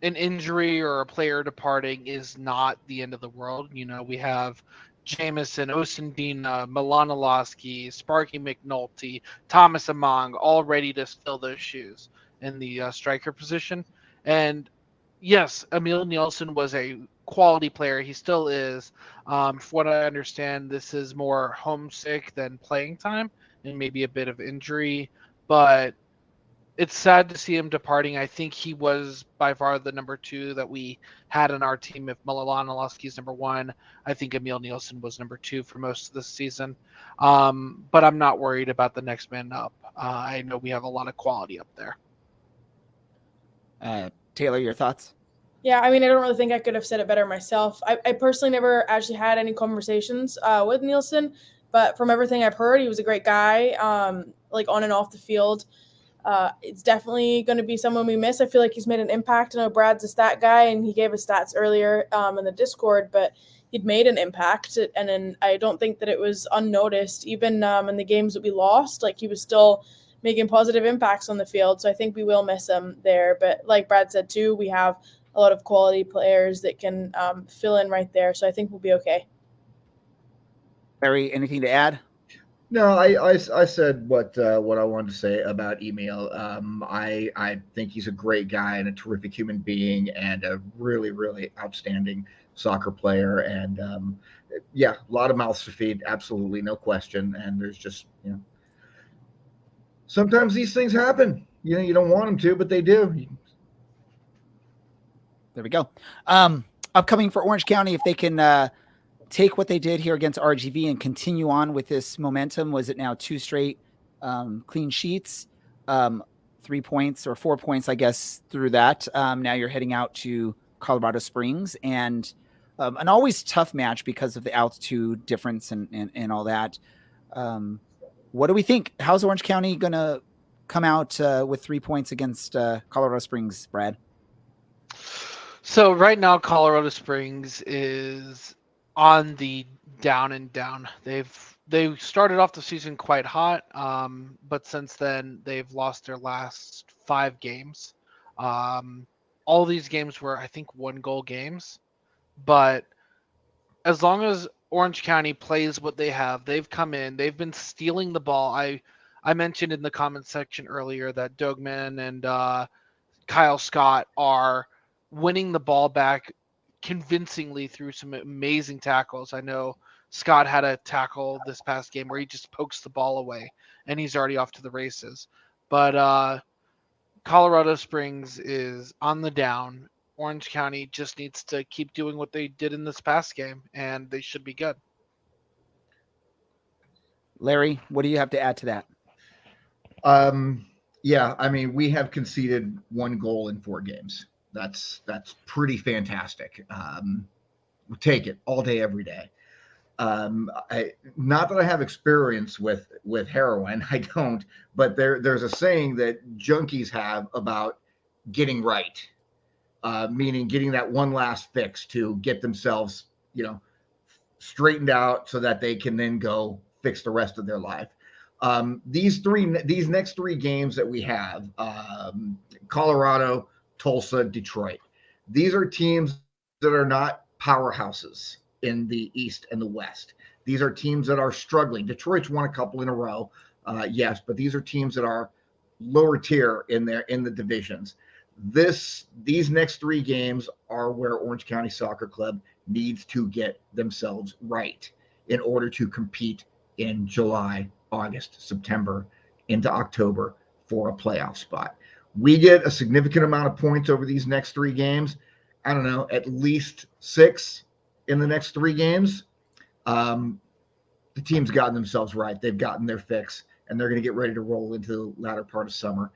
an injury or a player departing is not the end of the world. We have Jamison, Osendina, Milanowski, Sparky McNulty, Thomas Among, all ready to fill those shoes in the striker position. And yes, Emil Nielsen was a quality player. He still is. From what I understand, this is more homesick than playing time and maybe a bit of injury. But it's sad to see him departing. I think he was by far the number 2 that we had in our team. If Milanowski's number 1, I think Emil Nielsen was number 2 for most of the season. But I'm not worried about the next man up. I know we have a lot of quality up there. Taylor, your thoughts? Yeah, I don't really think I could have said it better myself. I personally never actually had any conversations with Nielsen, but from everything I've heard, he was a great guy, like on and off the field. It's definitely going to be someone we miss. I feel like he's made an impact. I know Brad's a stat guy, and he gave us stats earlier in the Discord, but he'd made an impact, and then I don't think that it was unnoticed. Even in the games that we lost, like, he was still making positive impacts on the field, so I think we will miss him there. But like Brad said too, we have a lot of quality players that can fill in right there, so I think we'll be okay. Larry, anything to add? No, I said what I wanted to say about Emil. I think he's a great guy and a terrific human being and a really, really outstanding soccer player. And a lot of mouths to feed, absolutely, no question. And there's just, sometimes these things happen. You don't want them to, but they do. There we go. Upcoming for Orange County, if they can take what they did here against RGV and continue on with this momentum. Was it now 2 straight clean sheets, 3 points or 4 points, I guess, through that. Now you're heading out to Colorado Springs, and an always tough match because of the altitude difference and all that. What do we think? How's Orange County going to come out with 3 points against Colorado Springs, Brad? So right now, Colorado Springs is on the down and down. They started off the season quite hot, but since then they've lost their last 5 games. All these games were, I think, 1-goal games. But as long as Orange County plays what they have, they've come in, they've been stealing the ball. I mentioned in the comments section earlier that Dogman and Kyle Scott are winning the ball back convincingly through some amazing tackles. I know Scott had a tackle this past game where he just pokes the ball away and he's already off to the races. But Colorado Springs is on the down. Orange County just needs to keep doing what they did in this past game, and they should be good. Larry, what do you have to add to that? We have conceded 1 goal in 4 games. That's pretty fantastic. We'll take it all day, every day. Not that I have experience with heroin, I don't, but there's a saying that junkies have about getting right, meaning getting that one last fix to get themselves, straightened out so that they can then go fix the rest of their life. These next three games that we have, Colorado, Tulsa, Detroit, these are teams that are not powerhouses in the East and the West. These are teams that are struggling. Detroit's won a couple in a row, yes, but these are teams that are lower tier in the divisions. These next three games are where Orange County Soccer Club needs to get themselves right in order to compete in July, August, September, into October for a playoff spot. We get a significant amount of points over these next three games. I don't know, at least 6 in the next 3 games. The team's gotten themselves right. They've gotten their fix, and they're going to get ready to roll into the latter part of summer.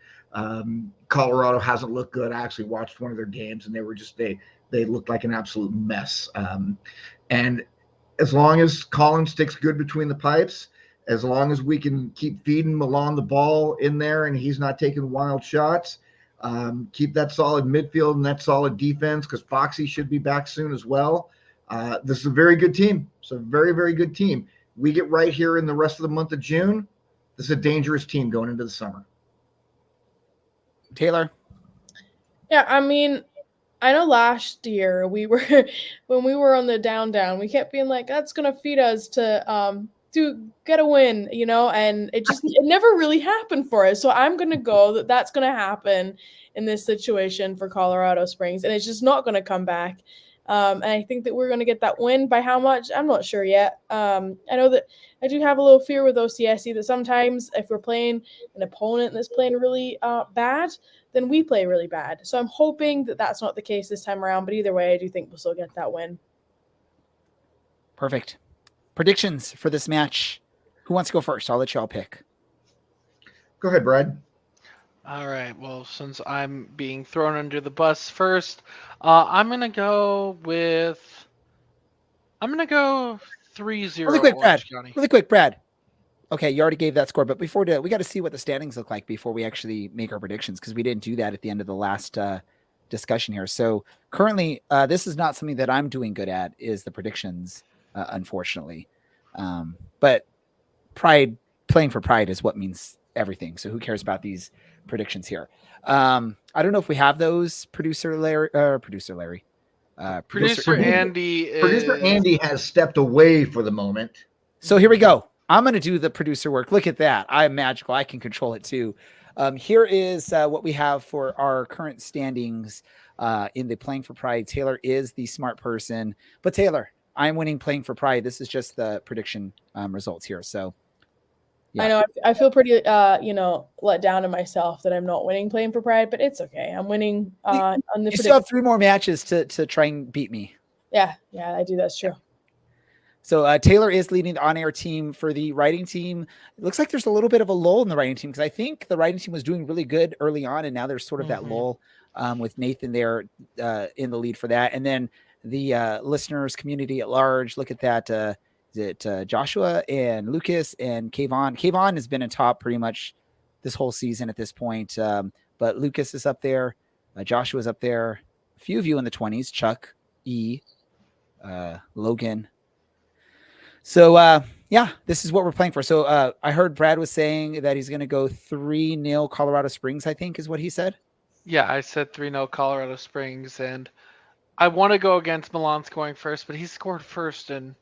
Colorado hasn't looked good. I actually watched one of their games, and they looked like an absolute mess. And as long as Colin sticks good between the pipes, as long as we can keep feeding Milan the ball in there and he's not taking wild shots, keep that solid midfield and that solid defense, because Foxy should be back soon as well. This is a very good team. It's a very, very good team. We get right here in the rest of the month of June. This is a dangerous team going into the summer. Taylor? Yeah, I mean, I know last year when we were on the down, we kept being like, that's going to feed us to get a win, and it never really happened for us. So I'm going to go that's going to happen in this situation for Colorado Springs, and it's just not going to come back. And I think that we're going to get that win. By how much, I'm not sure yet. I know that I do have a little fear with OCSC that sometimes if we're playing an opponent that's playing really bad, then we play really bad. So I'm hoping that that's not the case this time around. But either way, I do think we'll still get that win. Perfect. Predictions for this match. Who wants to go first? I'll let you all pick. Go ahead, Brad. All right. Well, since I'm being thrown under the bus first, I'm gonna go 3-0. Really quick, Brad. Orange County. Really quick, Brad. Okay, you already gave that score, but before we got to see what the standings look like before we actually make our predictions, because we didn't do that at the end of the last discussion here. So currently, this is not something that I'm doing good at, is the predictions, unfortunately. But playing for pride is what means everything. So who cares about these predictions here? I don't know if we have those, Producer Larry. Producer Andy has stepped away for the moment. So here we go. I'm going to do the producer work. Look at that. I am magical. I can control it too. Here is what we have for our current standings in the Playing for Pride. Taylor is the smart person, but Taylor, I'm winning Playing for Pride. This is just the prediction results here. So yeah. I know I feel pretty, let down in myself that I'm not winning Playing for Pride, but it's okay. I'm winning on the. You still have 3 more matches to try and beat me. Yeah, I do. That's true. So Taylor is leading the on-air team. For the writing team, it looks like there's a little bit of a lull in the writing team, because I think the writing team was doing really good early on, and now there's sort of that lull with Nathan there in the lead for that. And then the listeners community at large, look at that. Is it Joshua and Lucas and Kayvon? Kayvon has been in top pretty much this whole season at this point, but Lucas is up there. Joshua's up there. A few of you in the 20s, Chuck, Logan. So, this is what we're playing for. So I heard Brad was saying that he's going to go 3-0 Colorado Springs, I think is what he said. Yeah, I said 3-0 Colorado Springs, and I want to go against Milan scoring first, but he scored first in,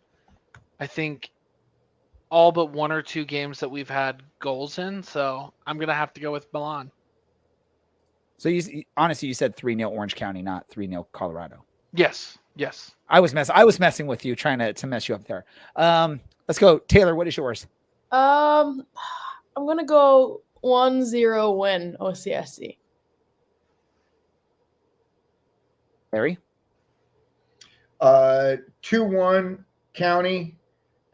I think, all but 1 or 2 games that we've had goals in, so I'm going to have to go with Milan. So honestly, you said 3-0 Orange County, not 3-0 Colorado. Yes. I was messing with you, trying to mess you up there. Let's go. Taylor, what is yours? I'm going to go 1-0 win OCSC. Larry? 2-1 County,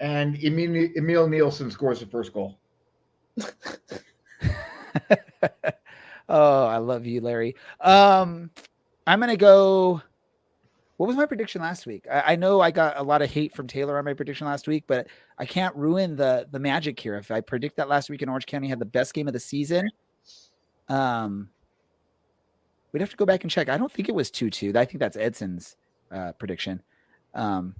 and Emil Nielsen scores the first goal. Oh, I love you, Larry. I'm going to go... What was my prediction last week? I know I got a lot of hate from Taylor on my prediction last week, but I can't ruin the magic here. If I predict that last week in Orange County had the best game of the season, with we'd have to go back and check. I don't think it was 2-2. I think that's Edson's prediction. Well,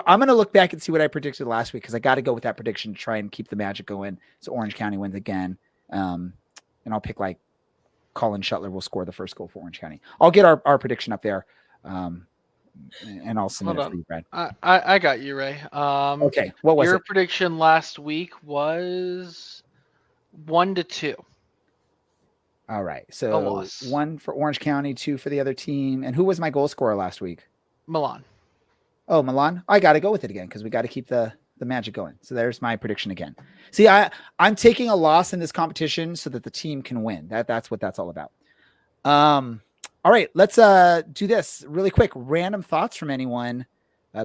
I'm going to look back and see what I predicted last week because I got to go with that prediction to try and keep the magic going. So Orange County wins again. And I'll pick like Colin Shuttler will score the first goal for Orange County. I'll get our prediction up there. And I'll submit it for you, Brad. I got you, Ray. Okay. What was your it? prediction last week was 1-2. All right. A So loss. 1 for Orange County, 2 for the other team. And who was my goal scorer last week? Milan. Oh, Milan. I got to go with it again because we got to keep the magic going. So there's my prediction again. See, I'm taking a loss in this competition so that the team can win. That's what that's all about. All right, let's do this really quick. Random thoughts from anyone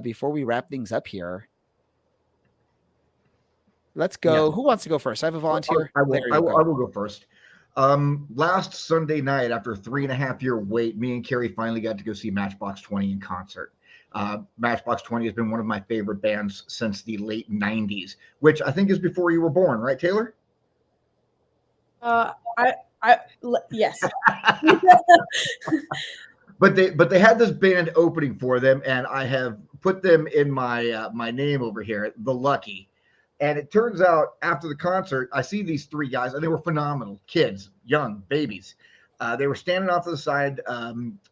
before we wrap things up here. Let's go. Yeah. Who wants to go first? I have a volunteer. I will, Larry, I go. will go first. Last Sunday night, after a 3.5-year wait, me and Carrie finally got to go see Matchbox 20 in concert. Matchbox 20 has been one of my favorite bands since the late 90s, which I think is before you were born, right, Taylor? Yes. But they had this band opening for them, and I have put them in my my name over here, The Lucky. And it turns out after the concert, I see these 3 guys, and they were phenomenal kids, young babies. They were standing off to the side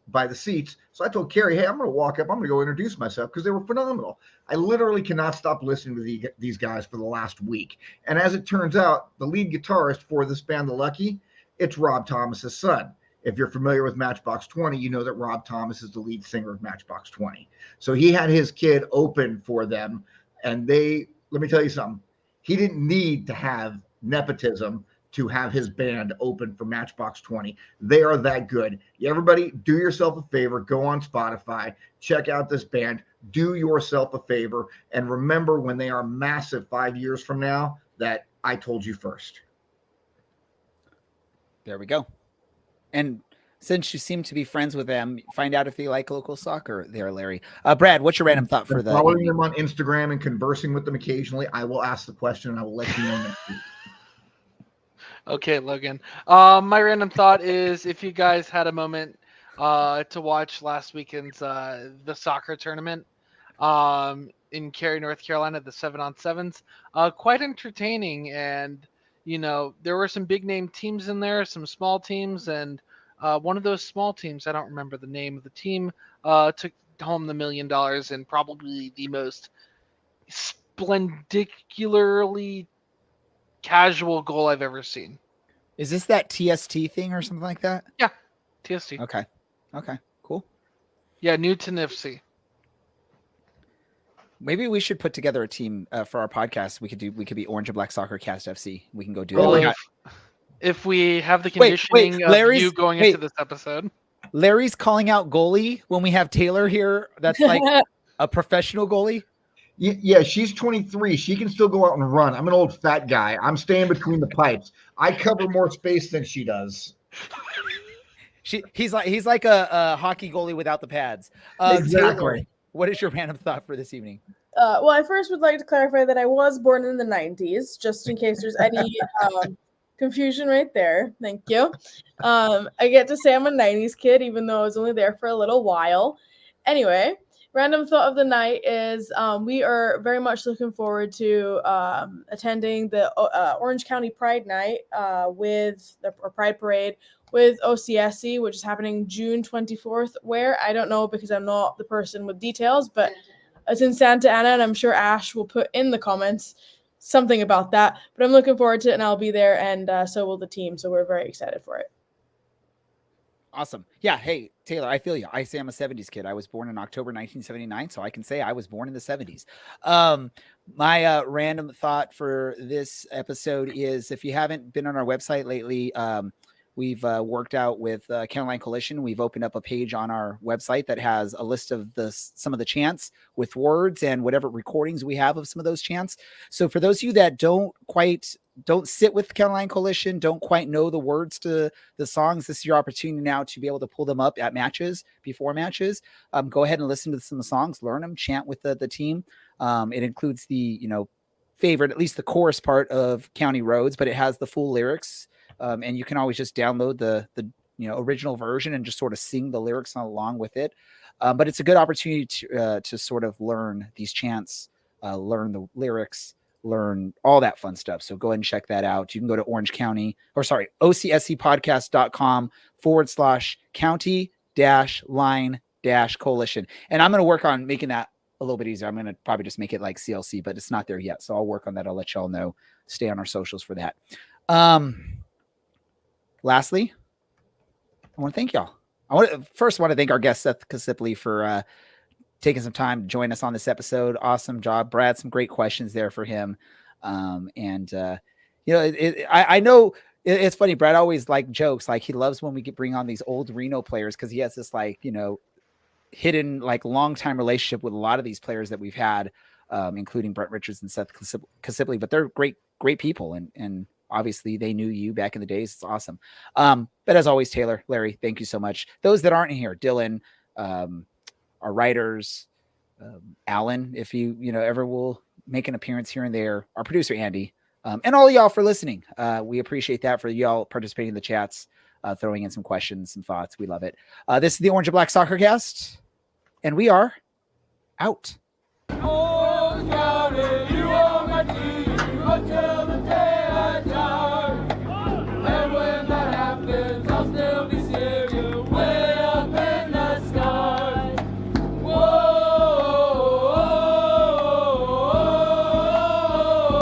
by the seats. So I told Carrie, hey, I'm going to walk up. I'm going to go introduce myself because they were phenomenal. I literally cannot stop listening to these guys for the last week. And as it turns out, the lead guitarist for this band, The Lucky, it's Rob Thomas's son. If you're familiar with Matchbox 20, you know that Rob Thomas is the lead singer of Matchbox 20. So he had his kid open for them. And let me tell you something. He didn't need to have nepotism to have his band open for Matchbox 20. They are that good. Everybody, do yourself a favor. Go on Spotify. Check out this band. Do yourself a favor. And remember when they are massive 5 years from now that I told you first. There we go. And since you seem to be friends with them, find out if they like local soccer there, Larry. Brad, what's your random thought for the following evening? them on Instagram and conversing with them occasionally? I will ask the question and I will let you know next week. Okay, Logan. My random thought is if you guys had a moment to watch last weekend's the soccer tournament in Cary, North Carolina, the 7-on-7s, quite entertaining. And, you know, there were some big name teams in there, some small teams, and one of those small teams, I don't remember the name of the team, took home the $1 million and probably the most splendicularly casual goal I've ever seen. Is this that TST thing or something like that? Yeah, TST. Okay, cool. Yeah, Newton FC. Maybe we should put together a team for our podcast. We could be Orange and Black Soccer Cast FC. We can go do Well, that. if we have the conditioning of you going into this episode. Larry's calling out goalie when we have Taylor here. That's like a professional goalie. Yeah, she's 23. She can still go out and run. I'm an old fat guy. I'm staying between the pipes. I cover more space than she does. He's like a hockey goalie without the pads. Exactly. Taylor, what is your random thought for this evening? Well, I first would like to clarify that I was born in the 90s, just in case there's any confusion right there. Thank you. I get to say I'm a 90s kid, even though I was only there for a little while. Anyway, random thought of the night is we are very much looking forward to attending the Orange County Pride Night with the Pride Parade with OCSC, which is happening June 24th. Where? I don't know because I'm not the person with details, but it's in Santa Ana, and I'm sure Ash will put in the comments something about that. But I'm looking forward to it, and I'll be there, and so will the team. So we're very excited for it. Awesome. Yeah. Hey, Taylor, I feel you. I say I'm a 70s kid. I was born in October 1979, so I can say I was born in the 70s. My random thought for this episode is if you haven't been on our website lately, we've worked out with County Line Coalition. We've opened up a page on our website that has a list of some of the chants with words and whatever recordings we have of some of those chants. So for those of you that don't sit with County Line Coalition, don't quite know the words to the songs, this is your opportunity now to be able to pull them up at matches, before matches. Go ahead and listen to some of the songs, learn them, chant with the team. It includes the, favorite, at least the chorus part of County Roads, but it has the full lyrics. And you can always just download the original version and just sort of sing the lyrics along with it. But it's a good opportunity to sort of learn these chants, learn the lyrics, learn all that fun stuff. So go ahead and check that out. You can go to OCSCpodcast.com/county-line-coalition. And I'm going to work on making that a little bit easier. I'm going to probably just make it like CLC, but it's not there yet. So I'll work on that. I'll let y'all know. Stay on our socials for that. Lastly, I want to thank y'all. I want to thank our guest, Seth Casiple, for taking some time to join us on this episode. Awesome job, Brad. Some great questions there for him. I know it's funny. Brad always jokes. Like he loves when we bring on these old Reno players because he has this hidden long time relationship with a lot of these players that we've had, including Brent Richards and Seth Casiple. But they're great people, and obviously they knew you back in the days. It's awesome. But as always, Taylor, Larry, thank you so much. Those that aren't in here, Dylan, our writers, Alan, if you ever will make an appearance here and there, our producer Andy, and all of y'all for listening. We appreciate that, for y'all participating in the chats, throwing in some questions, some thoughts. We love it. This is the Orange and Black Soccer Cast, and we are out. Oh,